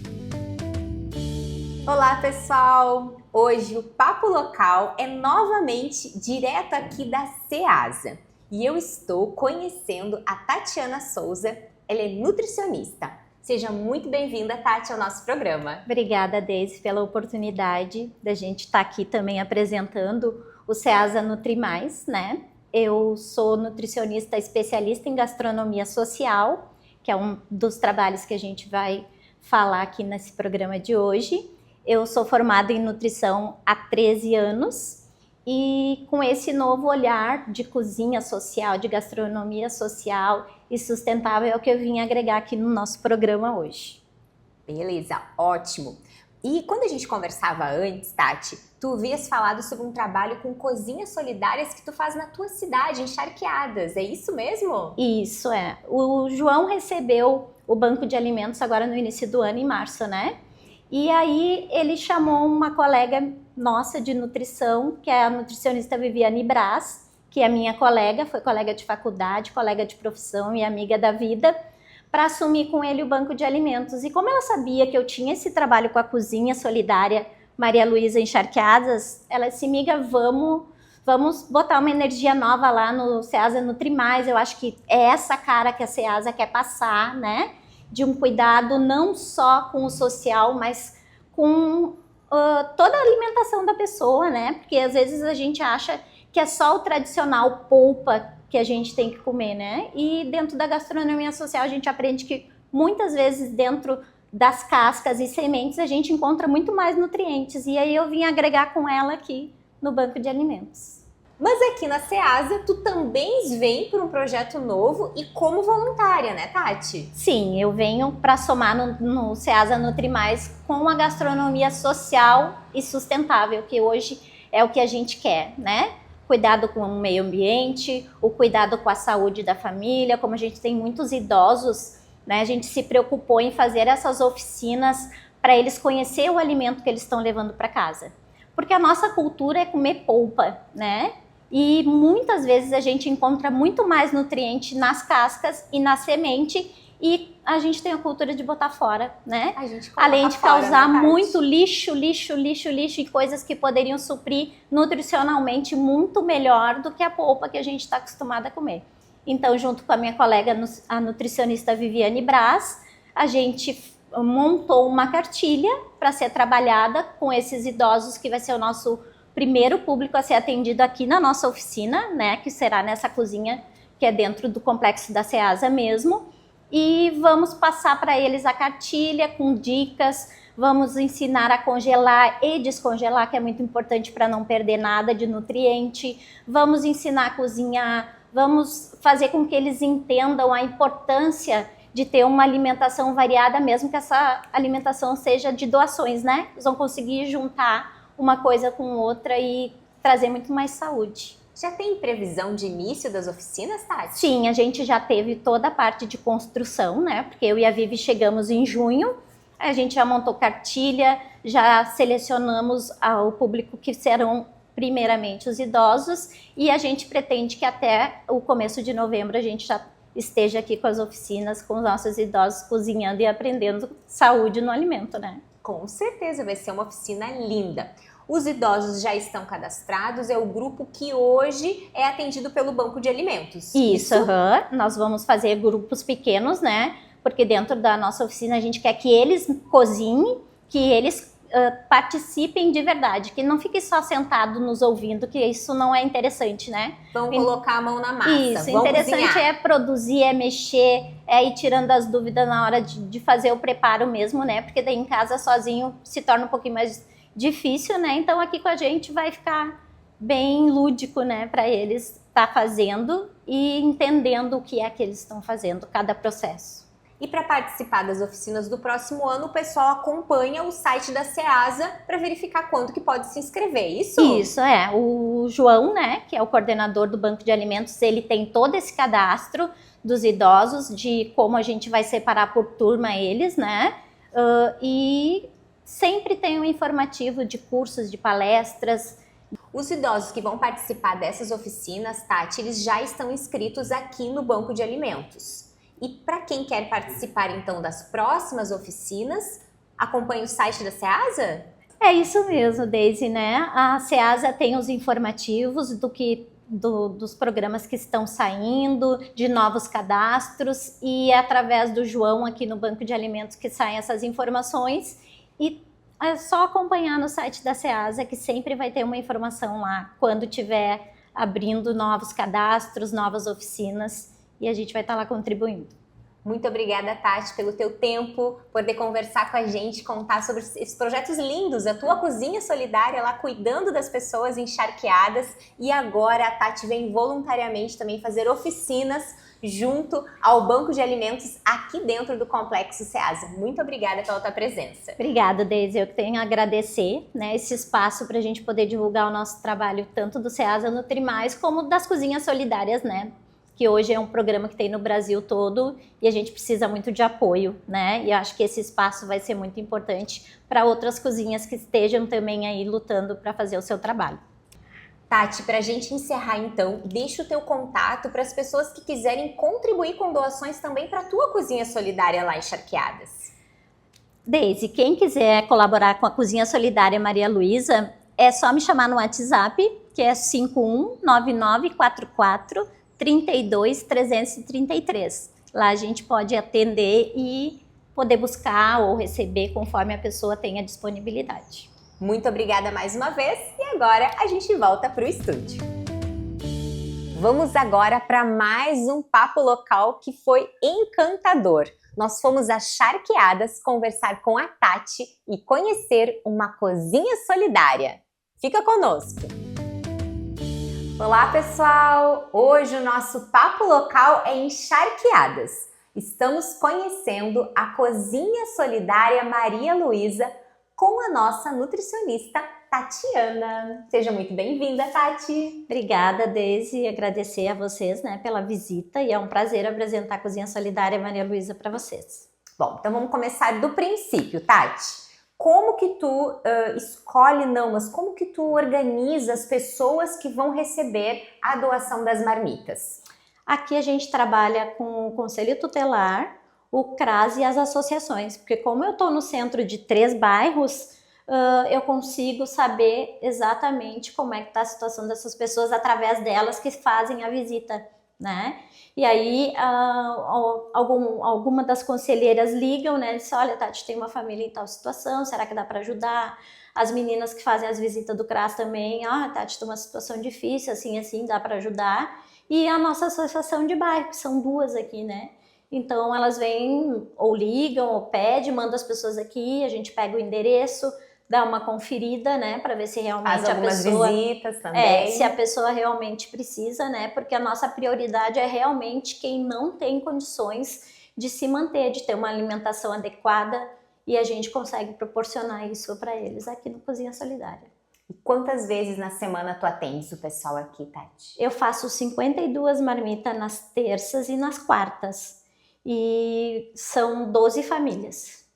Olá pessoal! Hoje o Papo Local é novamente direto aqui da SEASA e eu estou conhecendo a Tatiana Souza, ela é nutricionista. Seja muito bem-vinda, Tati, ao nosso programa. Obrigada, Deise, pela oportunidade da gente estar aqui também apresentando o SEASA Nutri Mais, né? Eu sou nutricionista especialista em gastronomia social, que é um dos trabalhos que a gente vai falar aqui nesse programa de hoje. Eu sou formada em nutrição há 13 anos e com esse novo olhar de cozinha social, de gastronomia social e sustentável é o que eu vim agregar aqui no nosso programa hoje. Beleza, ótimo. E quando a gente conversava antes, Tati, tu havias falado sobre um trabalho com cozinhas solidárias que tu faz na tua cidade, em Charqueadas, é isso mesmo? Isso é. O João recebeu o banco de alimentos agora no início do ano, em março, né? E aí ele chamou uma colega nossa de nutrição, que é a nutricionista Viviane Braz, que é minha colega, foi colega de faculdade, colega de profissão e amiga da vida, para assumir com ele o banco de alimentos. E como ela sabia que eu tinha esse trabalho com a cozinha solidária Maria Luísa Encharqueadas, ela disse, amiga, vamos botar uma energia nova lá no SEASA Nutri Mais. Eu acho que é essa cara que a SEASA quer passar, né? De um cuidado não só com o social, mas com toda a alimentação da pessoa, né? Porque às vezes a gente acha que é só o tradicional polpa que a gente tem que comer, né? E dentro da gastronomia social a gente aprende que muitas vezes dentro das cascas e sementes a gente encontra muito mais nutrientes. E aí eu vim agregar com ela aqui no banco de alimentos. Mas aqui na SEASA, tu também vem por um projeto novo e como voluntária, né, Tati? Sim, eu venho para somar no SEASA Nutri Mais com a gastronomia social e sustentável, que hoje é o que a gente quer, né? Cuidado com o meio ambiente, o cuidado com a saúde da família, como a gente tem muitos idosos, né? A gente se preocupou em fazer essas oficinas para eles conhecerem o alimento que eles estão levando para casa. Porque a nossa cultura é comer polpa, né? E muitas vezes a gente encontra muito mais nutriente nas cascas e na semente e a gente tem a cultura de botar fora, né? Além de causar muito lixo e coisas que poderiam suprir nutricionalmente muito melhor do que a polpa que a gente está acostumada a comer. Então, junto com a minha colega, a nutricionista Viviane Braz, a gente montou uma cartilha para ser trabalhada com esses idosos, que vai ser o nosso primeiro público a ser atendido aqui na nossa oficina, né, que será nessa cozinha que é dentro do complexo da Ceasa mesmo, e vamos passar para eles a cartilha com dicas, vamos ensinar a congelar e descongelar, que é muito importante para não perder nada de nutriente, vamos ensinar a cozinhar, vamos fazer com que eles entendam a importância de ter uma alimentação variada, mesmo que essa alimentação seja de doações, né? Eles vão conseguir juntar uma coisa com outra e trazer muito mais saúde. Já tem previsão de início das oficinas, Tati? Sim, a gente já teve toda a parte de construção, né? Porque eu e a Vivi chegamos em junho, a gente já montou cartilha, já selecionamos o público que serão primeiramente os idosos, e a gente pretende que até o começo de novembro a gente já esteja aqui com as oficinas, com os nossos idosos cozinhando e aprendendo saúde no alimento, né? Com certeza vai ser uma oficina linda. Os idosos já estão cadastrados, é o grupo que hoje é atendido pelo Banco de Alimentos. Isso, nós vamos fazer grupos pequenos, né? Porque dentro da nossa oficina a gente quer que eles cozinhem, que eles participem de verdade, que não fiquem só sentado nos ouvindo, que isso não é interessante, né? Vão colocar a mão na massa, Isso, vão interessante cozinhar. é produzir, é mexer, é ir tirando as dúvidas na hora de fazer o preparo mesmo, né? Porque daí em casa sozinho se torna um pouquinho mais difícil, né? Então aqui com a gente vai ficar bem lúdico, né? Para eles estar fazendo e entendendo o que é que eles estão fazendo, cada processo. E para participar das oficinas do próximo ano, o pessoal acompanha o site da Ceasa para verificar quando que pode se inscrever, isso? Isso, é. O João, né, que é o coordenador do Banco de Alimentos, ele tem todo esse cadastro dos idosos, de como a gente vai separar por turma eles, né? E sempre tem um informativo de cursos, de palestras. Os idosos que vão participar dessas oficinas, Tati, eles já estão inscritos aqui no Banco de Alimentos. E para quem quer participar, então, das próximas oficinas, acompanhe o site da Ceasa? É isso mesmo, Deise, né? A Ceasa tem os informativos dos programas que estão saindo, de novos cadastros, e é através do João aqui no Banco de Alimentos que saem essas informações. E é só acompanhar no site da Ceasa, que sempre vai ter uma informação lá, quando tiver abrindo novos cadastros, novas oficinas, e a gente vai estar lá contribuindo. Muito obrigada, Tati, pelo teu tempo, poder conversar com a gente, contar sobre esses projetos lindos, a tua cozinha solidária lá cuidando das pessoas encharqueadas, e agora a Tati vem voluntariamente também fazer oficinas junto ao Banco de Alimentos aqui dentro do Complexo Ceasa. Muito obrigada pela tua presença. Obrigada, Deise. Eu que tenho a agradecer, né, esse espaço para a gente poder divulgar o nosso trabalho, tanto do Ceasa Nutrimais como das cozinhas solidárias, né? Que hoje é um programa que tem no Brasil todo e a gente precisa muito de apoio, né? E eu acho que esse espaço vai ser muito importante para outras cozinhas que estejam também aí lutando para fazer o seu trabalho. Tati, para a gente encerrar então, deixa o teu contato para as pessoas que quiserem contribuir com doações também para a tua cozinha solidária lá em Charqueadas. Deise, quem quiser colaborar com a Cozinha Solidária Maria Luísa, é só me chamar no WhatsApp, que é 519944 32.333. Lá a gente pode atender e poder buscar ou receber conforme a pessoa tenha disponibilidade. Muito obrigada mais uma vez e agora a gente volta para o estúdio. Vamos agora para mais um papo local que foi encantador. Nós fomos a Charqueadas conversar com a Tati e conhecer uma cozinha solidária. Fica conosco! Olá pessoal! Hoje o nosso papo local é em Charqueadas. Estamos conhecendo a Cozinha Solidária Maria Luísa com a nossa nutricionista Tatiana. Seja muito bem-vinda, Tati! Obrigada, Deise, agradecer a vocês, né, pela visita, e é um prazer apresentar a Cozinha Solidária Maria Luísa para vocês. Bom, então vamos começar do princípio, Tati. Como que tu mas como que tu organiza as pessoas que vão receber a doação das marmitas? Aqui a gente trabalha com o Conselho Tutelar, o CRAS e as associações, porque como eu estou no centro de 3 bairros, eu consigo saber exatamente como é que está a situação dessas pessoas através delas que fazem a visita. né? E aí alguma das conselheiras ligam, né? Diz, olha, Tati, tem uma família em tal situação, será que dá para ajudar? As meninas que fazem as visitas do CRAS também, Tati, tem uma situação difícil, assim, dá para ajudar. E a nossa associação de bairro, que são 2 aqui, né? Então elas vêm ou ligam ou pedem, mandam as pessoas aqui, a gente pega o endereço, dá uma conferida, né, para ver se realmente Faz algumas visitas também. se a pessoa realmente precisa, né? Porque a nossa prioridade é realmente quem não tem condições de se manter, de ter uma alimentação adequada, e a gente consegue proporcionar isso para eles aqui no Cozinha Solidária. E quantas vezes na semana tu atendes o pessoal aqui, Tati? Eu faço 52 marmitas nas terças e nas quartas. E são 12 famílias.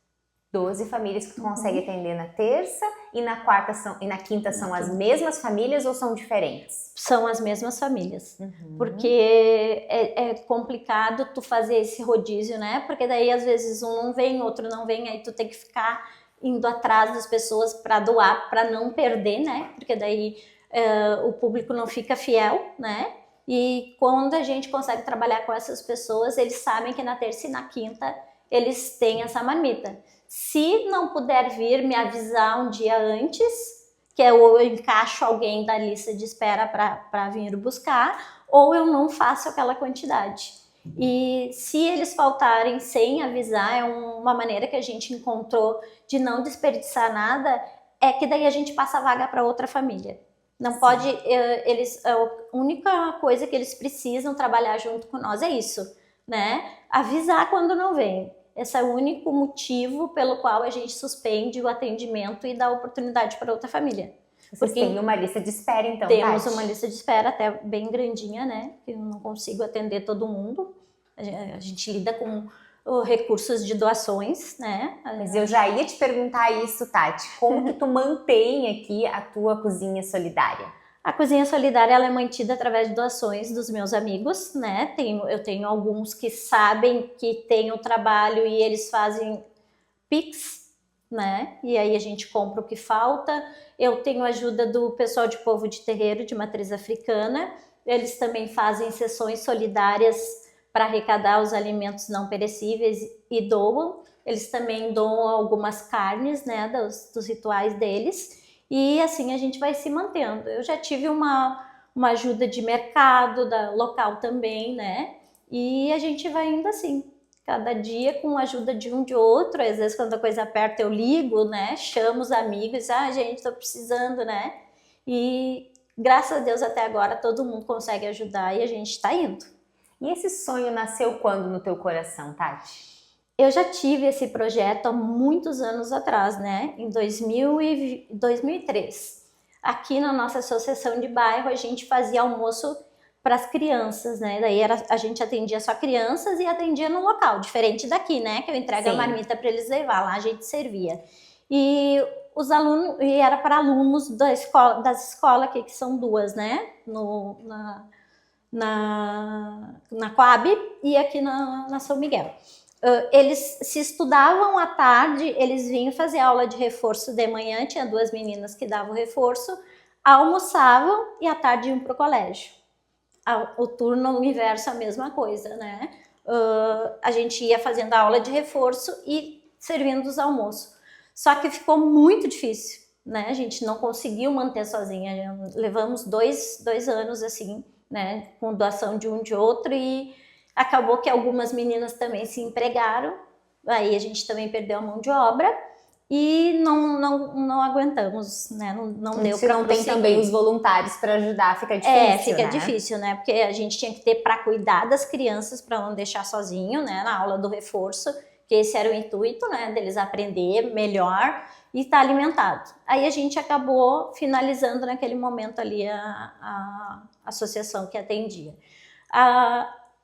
12 famílias que tu consegue atender na terça, e na quarta e na quinta são as mesmas famílias ou são diferentes? São as mesmas famílias, porque é complicado tu fazer esse rodízio, né? Porque daí às vezes um não vem, outro não vem, aí tu tem que ficar indo atrás das pessoas para doar, para não perder, né? Porque daí o público não fica fiel, né? E quando a gente consegue trabalhar com essas pessoas, eles sabem que na terça e na quinta eles têm essa marmita. Se não puder vir, me avisar um dia antes, que eu encaixo alguém da lista de espera para vir buscar, ou eu não faço aquela quantidade. E se eles faltarem sem avisar, é uma maneira que a gente encontrou de não desperdiçar nada, é que daí a gente passa a vaga para outra família. Não pode, a única coisa que eles precisam trabalhar junto com nós é isso, né? Avisar quando não vem. Esse é o único motivo pelo qual a gente suspende o atendimento e dá oportunidade para outra família. Vocês têm uma lista de espera, então, Temos Tati? uma lista de espera até bem grandinha, né? Que eu não consigo atender todo mundo. A gente lida com recursos de doações, né? Mas eu já ia te perguntar isso, Tati. Como que tu mantém aqui a tua cozinha solidária? A Cozinha Solidária ela é mantida através de doações dos meus amigos, né? Eu tenho alguns que sabem que tem o trabalho e eles fazem Pix, né? E aí a gente compra o que falta. Eu tenho ajuda do pessoal de povo de terreiro de matriz africana. Eles também fazem sessões solidárias para arrecadar os alimentos não perecíveis e doam. Eles também doam algumas carnes, né? Dos rituais deles. E assim a gente vai se mantendo. Eu já tive uma ajuda de mercado, local também, né? E a gente vai indo assim, cada dia com a ajuda de um de outro. Às vezes quando a coisa aperta eu ligo, né? Chamo os amigos, gente, tô precisando, né? E graças a Deus até agora todo mundo consegue ajudar e a gente tá indo. E esse sonho nasceu quando no teu coração, Tati? Eu já tive esse projeto há muitos anos atrás, né? Em 2003. Aqui na nossa associação de bairro, a gente fazia almoço para as crianças, né? Daí a gente atendia só crianças e atendia no local, diferente daqui, né? Que eu entrego a marmita para eles levar, lá a gente servia. E os alunos, e era para alunos das escolas aqui, que são 2, né? Na Coab e aqui na São Miguel. Eles se estudavam à tarde, eles vinham fazer aula de reforço de manhã, tinha 2 meninas que davam reforço, almoçavam e à tarde iam para o colégio. O turno inverso a mesma coisa, né? A gente ia fazendo a aula de reforço e servindo os almoços. Só que ficou muito difícil, né? A gente não conseguiu manter sozinha, levamos 2 anos assim, né? Com doação de um de outro e acabou que algumas meninas também se empregaram, aí a gente também perdeu a mão de obra e não aguentamos, né? Não deu para não tem também os voluntários para ajudar, fica difícil, fica né? difícil, né? Porque a gente tinha que ter para cuidar das crianças, para não deixar sozinho, né? Na aula do reforço, que esse era o intuito, né? Deles aprender melhor e estar alimentado. Aí a gente acabou finalizando naquele momento ali a associação que atendia.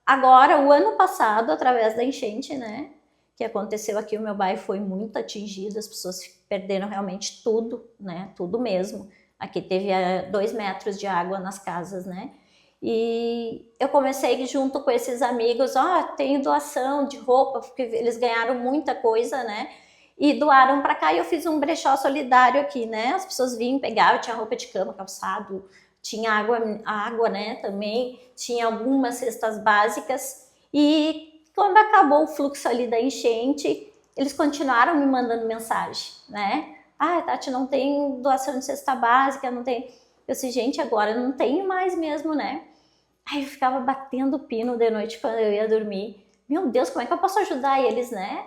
Agora, o ano passado, através da enchente, né, que aconteceu aqui, o meu bairro foi muito atingido, as pessoas perderam realmente tudo, né, tudo mesmo. Aqui teve 2 metros de água nas casas, né, e eu comecei junto com esses amigos, tem doação de roupa, porque eles ganharam muita coisa, né, e doaram para cá e eu fiz um brechó solidário aqui, né, as pessoas vinham pegar, eu tinha roupa de cama, calçado, tinha água, né, também, tinha algumas cestas básicas, e quando acabou o fluxo ali da enchente, eles continuaram me mandando mensagem, né? Ah, Tati, não tem doação de cesta básica, não tem... Eu disse, gente, agora não tenho mais mesmo, né? Aí eu ficava batendo pino de noite quando eu ia dormir. Meu Deus, como é que eu posso ajudar eles, né?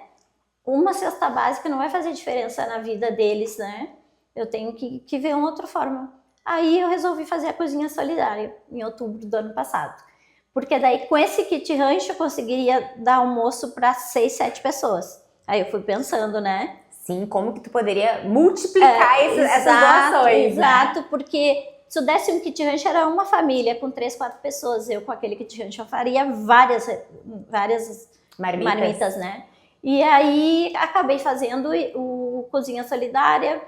Uma cesta básica não vai fazer diferença na vida deles, né? Eu tenho que ver uma outra forma. Aí eu resolvi fazer a cozinha solidária em outubro do ano passado. Porque daí com esse kit rancho eu conseguiria dar almoço para 6, 7 pessoas. Aí eu fui pensando, né? Sim, como que tu poderia multiplicar essas doações, Exato, né? porque se eu desse um kit rancho era uma família com 3, 4 pessoas. Eu com aquele kit rancho eu faria várias marmitas, né? E aí acabei fazendo o Cozinha Solidária.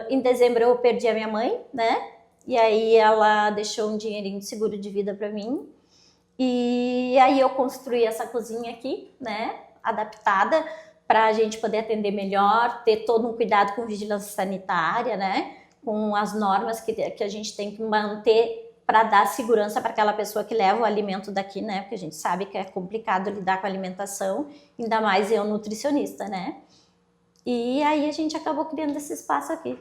Em dezembro eu perdi a minha mãe, né? E aí ela deixou um dinheirinho de seguro de vida para mim. E aí eu construí essa cozinha aqui, né? Adaptada para a gente poder atender melhor, ter todo um cuidado com vigilância sanitária, né? Com as normas que a gente tem que manter para dar segurança para aquela pessoa que leva o alimento daqui, né? Porque a gente sabe que é complicado lidar com a alimentação, ainda mais eu nutricionista, né? E aí a gente acabou criando esse espaço aqui.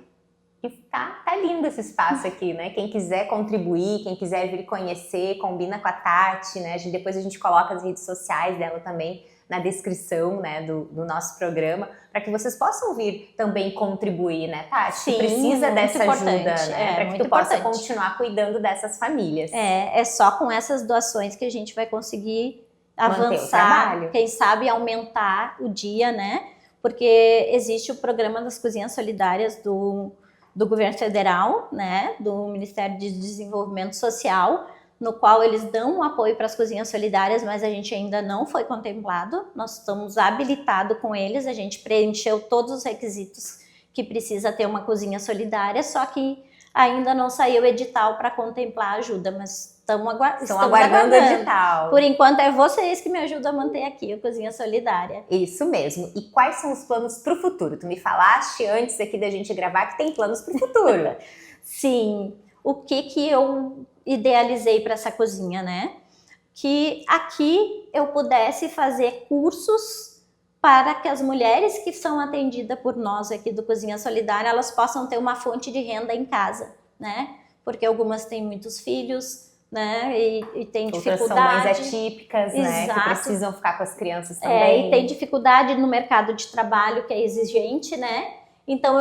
E tá lindo esse espaço aqui, né? Quem quiser contribuir, quem quiser vir conhecer, combina com a Tati, né? Depois a gente coloca as redes sociais dela também na descrição, né, do nosso programa, para que vocês possam vir também contribuir, né, Tati? Sim, precisa dessa ajuda, né? Para que tu possa importante. continuar cuidando dessas famílias. É só com essas doações que a gente vai conseguir Manter o avançar, trabalho. quem sabe aumentar o dia, né? Porque existe o programa das cozinhas solidárias do governo federal, né? Do Ministério de Desenvolvimento Social, no qual eles dão um apoio para as cozinhas solidárias, mas a gente ainda não foi contemplado. Nós estamos habilitados com eles, a gente preencheu todos os requisitos que precisa ter uma cozinha solidária, só que ainda não saiu o edital para contemplar a ajuda, mas estamos aguardando o edital. Por enquanto é vocês que me ajudam a manter aqui a Cozinha Solidária. Isso mesmo. E quais são os planos para o futuro? Tu me falaste antes aqui da gente gravar que tem planos para o futuro. Sim. O que eu idealizei para essa cozinha, né? Que aqui eu pudesse fazer cursos para que as mulheres que são atendidas por nós aqui do Cozinha Solidária, elas possam ter uma fonte de renda em casa, né? Porque algumas têm muitos filhos, né? E tem Outras dificuldade. são mães atípicas, né? Exato. Que precisam ficar com as crianças também. E tem dificuldade no mercado de trabalho, que é exigente, né? Então,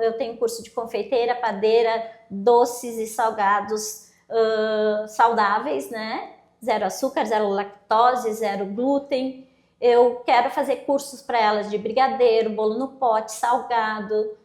eu tenho curso de confeiteira, padeira, doces e salgados saudáveis, né? 0 açúcar, 0 lactose, 0 glúten. Eu quero fazer cursos para elas de brigadeiro, bolo no pote, salgado,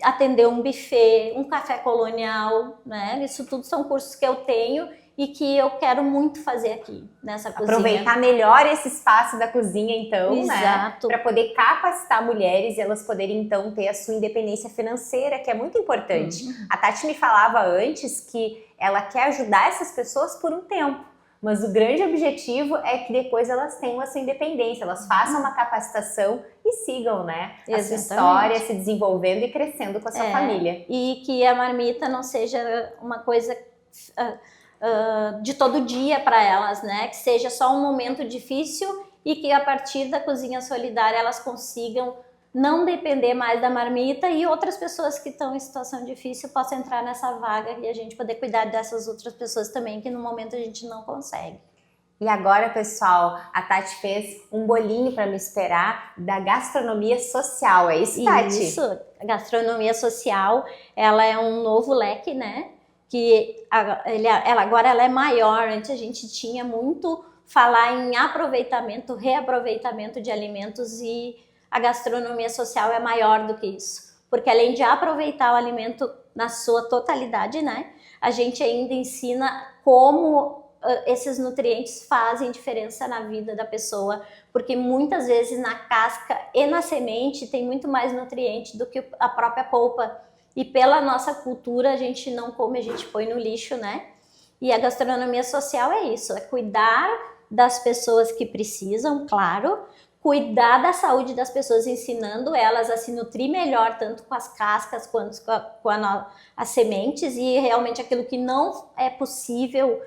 atender um buffet, um café colonial, né? Isso tudo são cursos que eu tenho e que eu quero muito fazer aqui nessa cozinha. Aproveitar melhor esse espaço da cozinha, então, Exato. né? Para poder capacitar mulheres e elas poderem, então, ter a sua independência financeira, que é muito importante. A Tati me falava antes que ela quer ajudar essas pessoas por um tempo, mas o grande objetivo é que depois elas tenham a sua independência, elas façam uma capacitação e sigam, né? A sua história, se desenvolvendo e crescendo com a sua família. E que a marmita não seja uma coisa de todo dia para elas, né? Que seja só um momento difícil e que a partir da Cozinha Solidária elas consigam não depender mais da marmita e outras pessoas que estão em situação difícil possam entrar nessa vaga e a gente poder cuidar dessas outras pessoas também, que no momento a gente não consegue. E agora, pessoal, a Tati fez um bolinho para me esperar da gastronomia social, é isso, Tati? Isso, a gastronomia social, ela é um novo leque, né? Que agora ela é maior. Antes a gente tinha muito falar em aproveitamento, reaproveitamento de alimentos e a gastronomia social é maior do que isso. Porque além de aproveitar o alimento na sua totalidade, né? A gente ainda ensina como esses nutrientes fazem diferença na vida da pessoa, porque muitas vezes na casca e na semente tem muito mais nutriente do que a própria polpa. E pela nossa cultura a gente não come, a gente põe no lixo, né? E a gastronomia social é isso, é cuidar das pessoas que precisam, claro, cuidar da saúde das pessoas, ensinando elas a se nutrir melhor, tanto com as cascas quanto com as sementes, e realmente aquilo que não é possível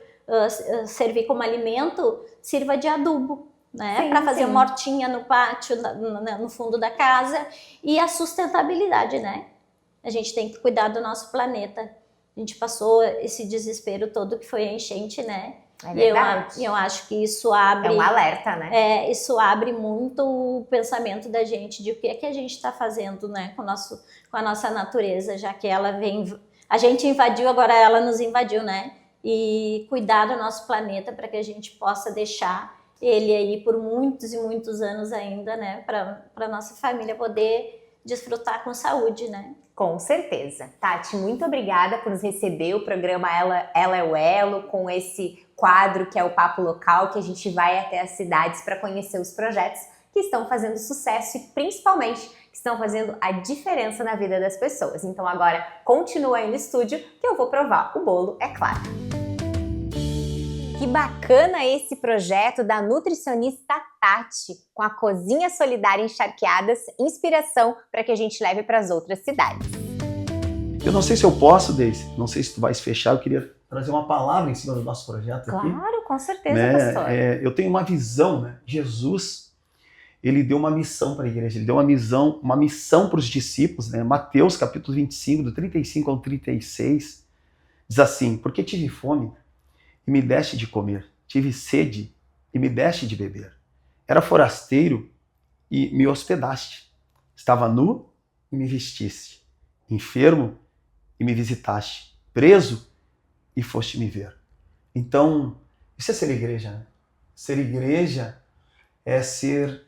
servir como alimento, sirva de adubo, né? Para fazer uma hortinha no pátio, no fundo da casa. E a sustentabilidade, né? A gente tem que cuidar do nosso planeta. A gente passou esse desespero todo que foi a enchente, né? É verdade. E eu acho que isso abre... É um alerta, né? Isso abre muito o pensamento da gente de o que é que a gente está fazendo, né, com a nossa natureza, já que ela vem... A gente invadiu, agora ela nos invadiu, né? E cuidar do nosso planeta para que a gente possa deixar ele aí por muitos e muitos anos ainda, né? Para nossa família poder desfrutar com saúde, né? Com certeza. Tati, muito obrigada por nos receber. O programa Ela é o Elo, com esse quadro que é o Papo Local, que a gente vai até as cidades para conhecer os projetos que estão fazendo sucesso e principalmente que estão fazendo a diferença na vida das pessoas. Então agora continua aí no estúdio que eu vou provar o bolo, é claro. Que bacana esse projeto da nutricionista Tati, com a Cozinha Solidária Encharqueadas, inspiração para que a gente leve para as outras cidades. Eu não sei se eu posso, Deise, não sei se tu vais fechar, eu queria trazer uma palavra em cima do nosso projeto aqui. Claro, com certeza, né? pastor. Eu tenho uma visão, né? Jesus, ele deu uma missão para a igreja, ele deu uma missão para os discípulos, né? Mateus capítulo 25, do 35 ao 36, diz assim: porque tive fome e me deste de comer, tive sede e me deste de beber, era forasteiro e me hospedaste, estava nu e me vestiste, enfermo e me visitaste, preso e foste me ver. Então, isso é ser igreja, né? Ser igreja é ser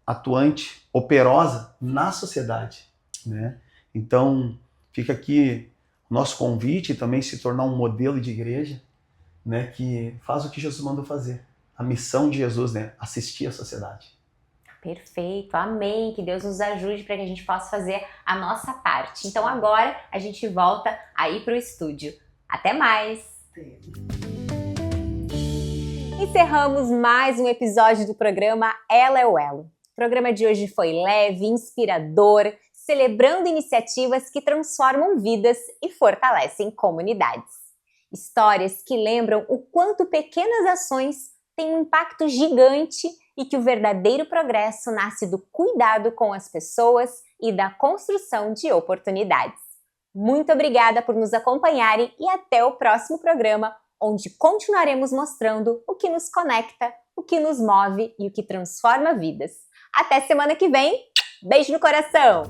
atuante, operosa na sociedade, né? Então, fica aqui o nosso convite também se tornar um modelo de igreja, né, que faz o que Jesus mandou fazer. A missão de Jesus, né, assistir a sociedade. Perfeito, amém. Que Deus nos ajude para que a gente possa fazer a nossa parte. Então agora a gente volta aí para o estúdio. Até mais! Encerramos mais um episódio do programa Ela é o Elo. O programa de hoje foi leve, inspirador, celebrando iniciativas que transformam vidas e fortalecem comunidades. Histórias que lembram o quanto pequenas ações têm um impacto gigante e que o verdadeiro progresso nasce do cuidado com as pessoas e da construção de oportunidades. Muito obrigada por nos acompanharem e até o próximo programa, onde continuaremos mostrando o que nos conecta, o que nos move e o que transforma vidas. Até semana que vem. Beijo no coração!